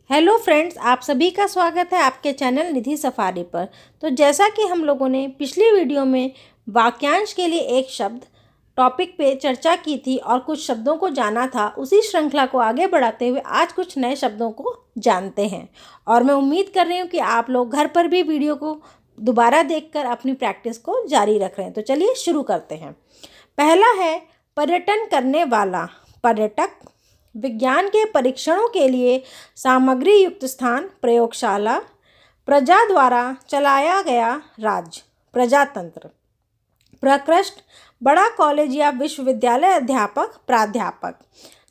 Hello friends, आप सभी का स्वागत है आपके चैनल निधि सफारी पर। तो जैसा कि हम लोगों ने पिछली वीडियो में वाक्यांश के लिए एक शब्द टॉपिक पे चर्चा की थी और कुछ शब्दों को जाना था, उसी श्रृंखला को आगे बढ़ाते हुए आज कुछ नए शब्दों को जानते हैं। और मैं उम्मीद कर रही हूँ कि आप लोग घर पर भी वीडियो को दोबारा देखकर अपनी प्रैक्टिस को जारी रख रहे हैं। तो चलिए शुरू करते हैं। पहला है पर्यटन करने वाला, पर्यटक। विज्ञान के परीक्षणों के लिए सामग्री युक्त स्थान, प्रयोगशाला। प्रजा द्वारा चलाया गया राज्य, प्रजातंत्र। प्रकृष्ट, बड़ा कॉलेज या विश्वविद्यालय, अध्यापक, प्राध्यापक।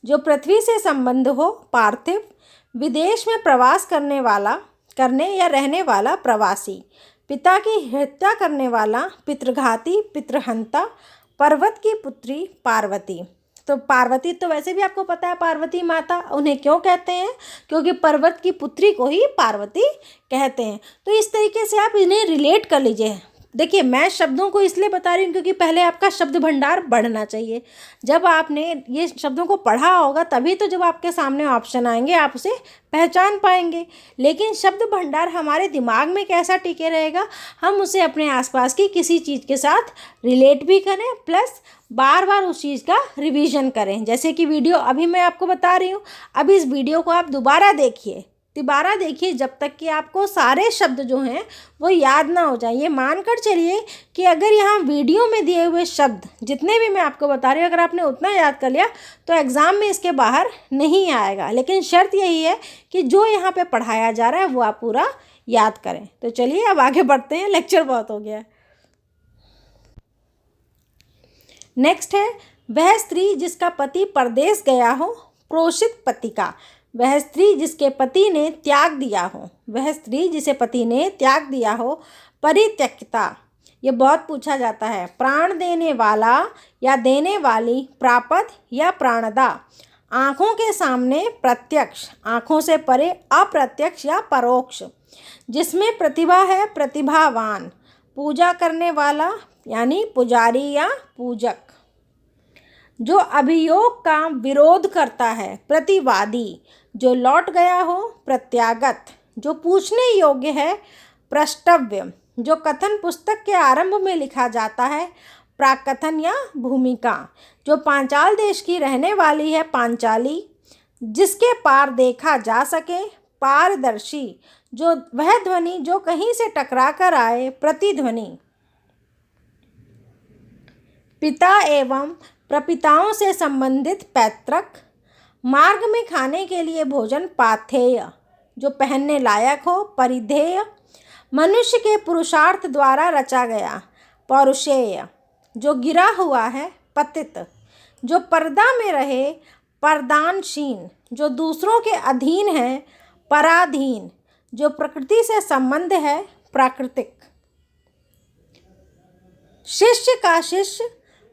जो पृथ्वी से संबंध हो, पार्थिव। विदेश में प्रवास करने या रहने वाला, प्रवासी। पिता की हत्या करने वाला, पितृघाती, पितृहंता। पर्वत की पुत्री, पार्वती। तो पार्वती तो वैसे भी आपको पता है, पार्वती माता उन्हें क्यों कहते हैं? क्योंकि पर्वत की पुत्री को ही पार्वती कहते हैं। तो इस तरीके से आप इन्हें रिलेट कर लीजिए। देखिए, मैं शब्दों को इसलिए बता रही हूँ क्योंकि पहले आपका शब्द भंडार बढ़ना चाहिए। जब आपने ये शब्दों को पढ़ा होगा तभी तो जब आपके सामने ऑप्शन आएंगे आप उसे पहचान पाएंगे। लेकिन शब्द भंडार हमारे दिमाग में कैसा टिके रहेगा? हम उसे अपने आसपास की किसी चीज़ के साथ रिलेट भी करें, प्लस बार बार उस चीज़ का रिवीजन करें। जैसे कि वीडियो अभी मैं आपको बता रही हूँ, अब इस वीडियो को आप दोबारा देखिए जब तक कि आपको सारे शब्द जो हैं वो याद ना हो जाए। ये मानकर चलिए कि अगर यहाँ वीडियो में दिए हुए शब्द जितने भी मैं आपको बता रही हूँ, अगर आपने उतना याद कर लिया तो एग्ज़ाम में इसके बाहर नहीं आएगा। लेकिन शर्त यही है कि जो यहाँ पे पढ़ाया जा रहा है वो आप पूरा याद करें। तो चलिए अब आगे बढ़ते हैं, लेक्चर बहुत हो गया है। नेक्स्ट है वह स्त्री जिसका पति परदेश गया हो, प्रोषित पतिका। वह स्त्री जिसके पति ने त्याग दिया हो, वह स्त्री जिसे पति ने त्याग दिया हो, परित्यक्ता। ये बहुत पूछा जाता है। प्राण देने वाला या देने वाली, प्रापद या प्राणदा। आँखों के सामने, प्रत्यक्ष। आँखों से परे, अप्रत्यक्ष या परोक्ष। जिसमें प्रतिभा है, प्रतिभावान। पूजा करने वाला यानी पुजारी या पूजक। जो अभियोग का विरोध करता है, प्रतिवादी। जो लौट गया हो, प्रत्यागत। जो पूछने योग्य है, प्रष्टव्य। जो कथन पुस्तक के आरंभ में लिखा जाता है, प्राकथन या भूमिका। जो पांचाल देश की रहने वाली है, पांचाली। जिसके पार देखा जा सके, पारदर्शी। जो वह ध्वनि जो कहीं से टकरा कर आए, प्रतिध्वनि। पिता एवं प्रपिताओं से संबंधित, पैतृक। मार्ग में खाने के लिए भोजन, पाथेय। जो पहनने लायक हो, परिधेय। मनुष्य के पुरुषार्थ द्वारा रचा गया, पौरुषेय। जो गिरा हुआ है, पतित। जो पर्दा में रहे, परदानशीन। जो दूसरों के अधीन है, पराधीन। जो प्रकृति से संबंध है, प्राकृतिक। शिष्य का शिष्य,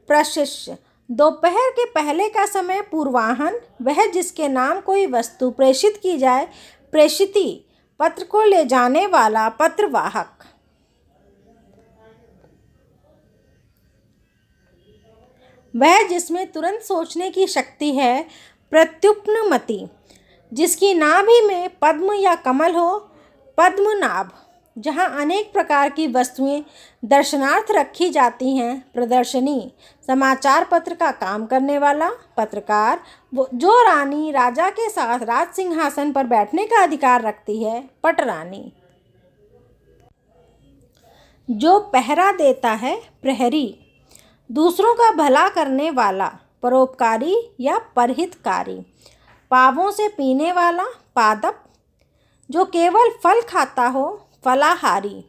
प्रशिष्य। दोपहर के पहले का समय, पूर्वाहन। वह जिसके नाम कोई वस्तु प्रेषित की जाए, प्रेषिती। पत्र को ले जाने वाला, पत्रवाहक। वह जिसमें तुरंत सोचने की शक्ति है, प्रत्युत्पन्नमति। जिसकी नाभि में पद्म या कमल हो, पद्मनाभ। जहाँ अनेक प्रकार की वस्तुएं दर्शनार्थ रखी जाती हैं, प्रदर्शनी। समाचार पत्र का काम करने वाला, पत्रकार। वो जो रानी राजा के साथ राज सिंहासन पर बैठने का अधिकार रखती है, पटरानी। जो पहरा देता है, प्रहरी। दूसरों का भला करने वाला, परोपकारी या परहितकारी। पावों से पीने वाला, पादप। जो केवल फल खाता हो, फलाहारी।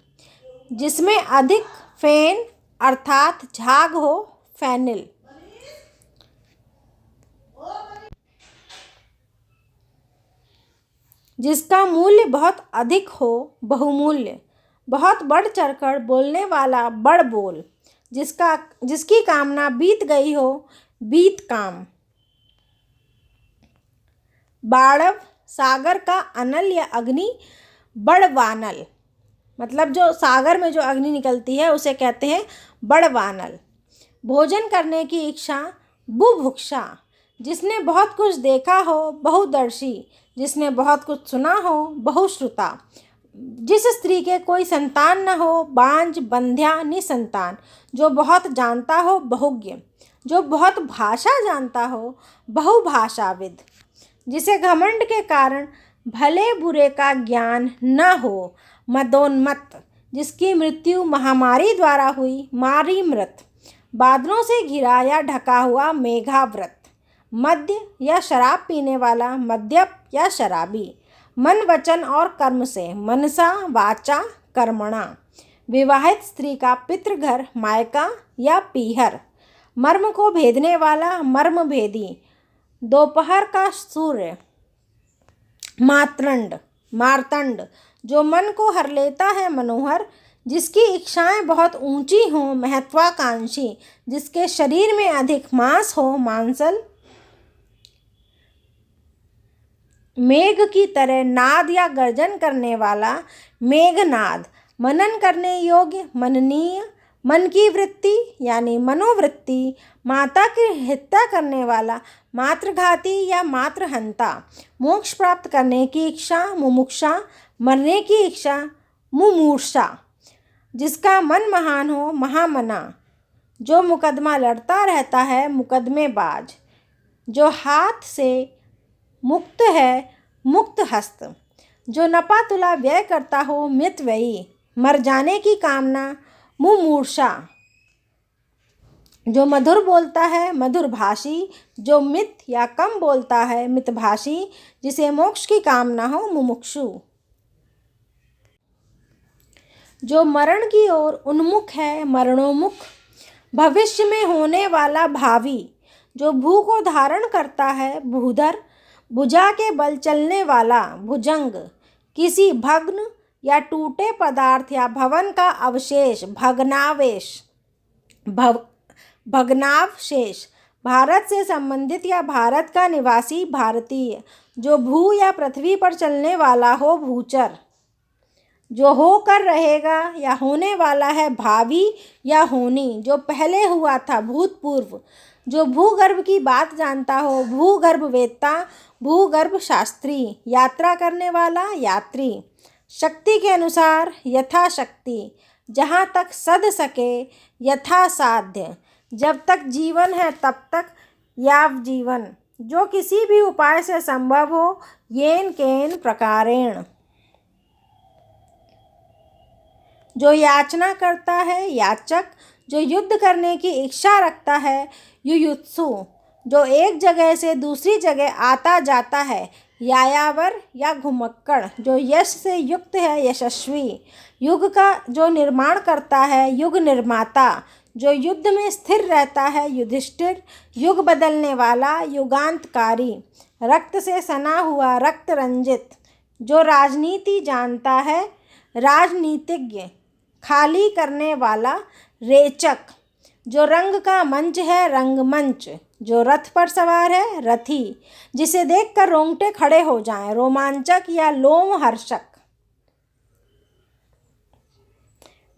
जिसमें अधिक फेन अर्थात झाग हो, फेनिल। जिसका मूल्य बहुत अधिक हो, बहुमूल्य। बहुत बढ़ चढ़कर बोलने वाला, बड़बोल। जिसकी कामना बीत गई हो, बीत काम। बाड़व, सागर का अनल या अग्नि, बड़वानल। मतलब जो सागर में जो अग्नि निकलती है उसे कहते हैं बड़वानल। भोजन करने की इच्छा, बुभुक्षा। जिसने बहुत कुछ देखा हो, बहुदर्शी। जिसने बहुत कुछ सुना हो, बहुश्रुता। जिस स्त्री के कोई संतान न हो, बांझ बंध्या निसंतान। जो बहुत जानता हो, बहुज्ञ। जो बहुत भाषा जानता हो, बहुभाषाविद। जिसे घमंड के कारण भले बुरे का ज्ञान न हो, मदोन्मत्त। जिसकी मृत्यु महामारी द्वारा हुई, मारी मृत। बादलों से घिरा या ढका हुआ, मेघाव्रत। मद्य या शराब पीने वाला, मद्यप या शराबी। मन वचन और कर्म से, मनसा वाचा कर्मणा। विवाहित स्त्री का पितृघर, मायका या पीहर। मर्म को भेदने वाला, मर्म भेदी। दोपहर का सूर्य, मार्तंड। जो मन को हर लेता है, मनोहर। जिसकी इच्छाएं बहुत ऊंची हों, महत्वाकांक्षी। जिसके शरीर में अधिक मांस हो, मांसल। मेघ की तरह नाद या गर्जन करने वाला, मेघनाद। मनन करने योग्य, मननीय। मन की वृत्ति यानी मनोवृत्ति। माता की हत्या करने वाला, मातृघाती या मातृहंता। मोक्ष प्राप्त करने की इच्छा, मुमुक्षा। मरने की इच्छा, मुमूर्षा। जिसका मन महान हो, महामना। जो मुकदमा लड़ता रहता है, मुकदमेबाज। जो हाथ से मुक्त है, मुक्त हस्त। जो नपा तुला व्यय करता हो, मितव्ययी। मर जाने की कामना, मुमूर्षा। जो मधुर बोलता है, मधुरभाषी। जो मित या कम बोलता है, मितभाषी। जिसे मोक्ष की कामना हो, मुमुक्षु। जो मरण की ओर उन्मुख है, मरणोन्मुख। भविष्य में होने वाला, भावी। जो भू को धारण करता है, भूधर। भुजा के बल चलने वाला, भुजंग। किसी भग्न या टूटे पदार्थ या भवन का अवशेष, भग्नावशेष। भारत से संबंधित या भारत का निवासी, भारतीय। जो भू या पृथ्वी पर चलने वाला हो, भूचर। जो होकर रहेगा या होने वाला है, भावी या होनी। जो पहले हुआ था, भूतपूर्व। जो भूगर्भ की बात जानता हो, भूगर्भवेत्ता। भूगर्भ शास्त्री। यात्रा करने वाला, यात्री। शक्ति के अनुसार, यथाशक्ति। जहाँ तक सध सके, यथासाध्य। जब तक जीवन है तब तक, याव जीवन। जो किसी भी उपाय से संभव हो, येन केन प्रकारेण। जो याचना करता है, याचक। जो युद्ध करने की इच्छा रखता है, युयुत्सु। जो एक जगह से दूसरी जगह आता जाता है, यायावर या घुमक्कड़। जो यश से युक्त है, यशस्वी। युग का जो निर्माण करता है, युग निर्माता। जो युद्ध में स्थिर रहता है, युधिष्ठिर। युग बदलने वाला, युगांतकारी। रक्त से सना हुआ, रक्त रंजित। जो राजनीति जानता है, राजनीतिज्ञ। खाली करने वाला, रेचक। जो रंग का मंच है, रंगमंच। जो रथ पर सवार है, रथी। जिसे देखकर रोंगटे खड़े हो जाएं, रोमांचक या लोमहर्षक।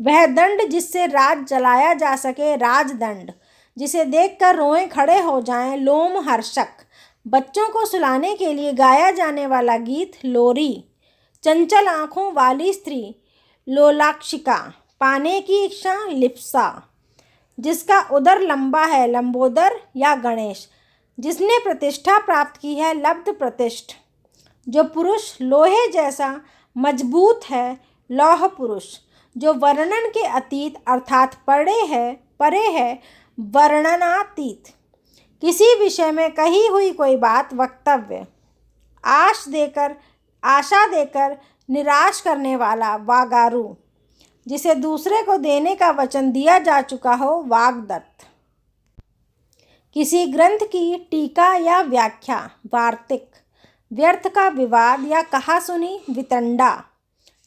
वह दंड जिससे राज चलाया जा सके, राजदंड। जिसे देखकर रोएं खड़े हो जाएं, लोमहर्षक। बच्चों को सुलाने के लिए गाया जाने वाला गीत, लोरी। चंचल आँखों वाली स्त्री, लोलाक्षिका। पाने की इच्छा, लिप्सा। जिसका उदर लंबा है, लंबोदर या गणेश। जिसने प्रतिष्ठा प्राप्त की है, लब्ध प्रतिष्ठ। जो पुरुष लोहे जैसा मजबूत है, लौह पुरुष। जो वर्णन के अतीत अर्थात परे है, वर्णनातीत। किसी विषय में कही हुई कोई बात, वक्तव्य। आशा देकर निराश करने वाला, वागारू। जिसे दूसरे को देने का वचन दिया जा चुका हो, वाग्दत्त। किसी ग्रंथ की टीका या व्याख्या, वार्तिक। व्यर्थ का विवाद या कहा सुनी, वितंडा।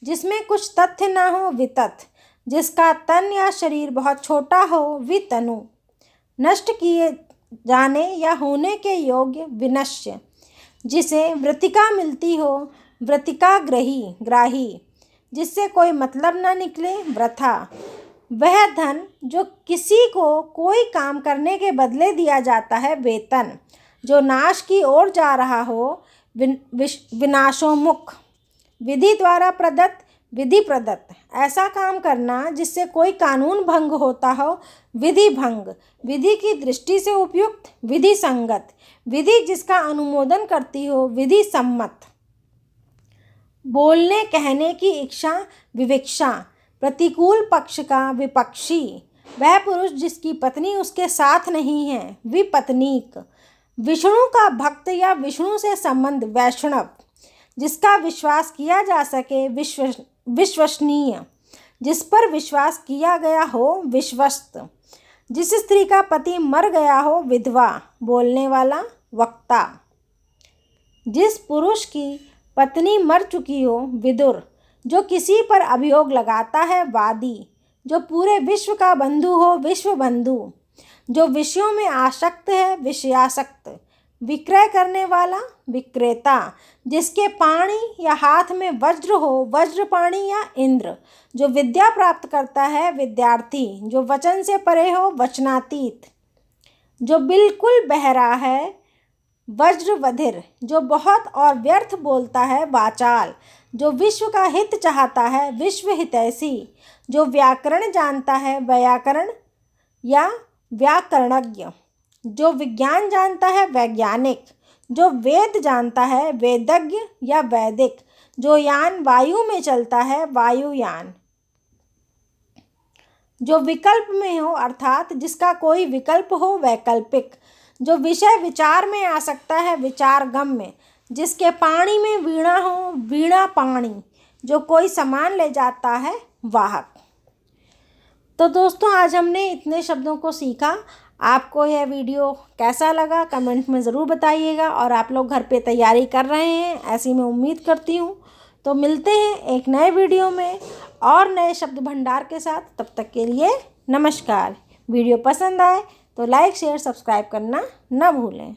जिसमें कुछ तथ्य न हो, वितथ। जिसका तन या शरीर बहुत छोटा हो, वितनु। नष्ट किए जाने या होने के योग्य, विनश्य। जिसे वृत्तिका मिलती हो, वृत्तिका ग्राही। जिससे कोई मतलब न निकले, वृथा। वह धन जो किसी को कोई काम करने के बदले दिया जाता है, वेतन। जो नाश की ओर जा रहा हो, विनाशोन्मुख। विधि द्वारा प्रदत्त, विधि प्रदत्त। ऐसा काम करना जिससे कोई कानून भंग होता हो, विधि भंग। विधि की दृष्टि से उपयुक्त, विधि संगत। विधि जिसका अनुमोदन करती हो, विधि सम्मत। बोलने कहने की इच्छा, विविक्षा। प्रतिकूल पक्ष का विपक्षी। वह पुरुष जिसकी पत्नी उसके साथ नहीं है, विपत्नीक। विष्णु का भक्त या विष्णु से संबंध, वैष्णव। जिसका विश्वास किया जा सके, विश्वसनीय। जिस पर विश्वास किया गया हो, विश्वस्त। जिस स्त्री का पति मर गया हो, विधवा। बोलने वाला, वक्ता। जिस पुरुष की पत्नी मर चुकी हो, विदुर। जो किसी पर अभियोग लगाता है, वादी। जो पूरे विश्व का बंधु हो, विश्व बंधु। जो विषयों में आसक्त है, विषयासक्त। विक्रय करने वाला, विक्रेता। जिसके पाणी या हाथ में वज्र हो, वज्रपाणी या इंद्र। जो विद्या प्राप्त करता है, विद्यार्थी। जो वचन से परे हो, वचनातीत। जो बिल्कुल बहरा है, वज्रवधिर। जो बहुत और व्यर्थ बोलता है, वाचाल। जो विश्व का हित चाहता है, विश्व हितैषी। जो व्याकरण जानता है, व्याकरण या व्याकरणज्ञ। जो विज्ञान जानता है, वैज्ञानिक। जो वेद जानता है, वेदज्ञ या वैदिक। जो यान वायु में चलता है, वायुयान। जो विकल्प में हो, अर्थात जिसका कोई विकल्प हो, वैकल्पिक। जो विषय विचार में आ सकता है, विचारगम्य। जिसके पाणी में वीणा हो, वीणा पाणी। जो कोई सामान ले जाता है, वाहक। तो दोस्तों, आज हमने इतने शब्दों को सीखा। आपको यह वीडियो कैसा लगा कमेंट में ज़रूर बताइएगा। और आप लोग घर पे तैयारी कर रहे हैं, ऐसी मैं उम्मीद करती हूँ। तो मिलते हैं एक नए वीडियो में और नए शब्द भंडार के साथ। तब तक के लिए नमस्कार। वीडियो पसंद आए तो लाइक शेयर सब्सक्राइब करना न भूलें।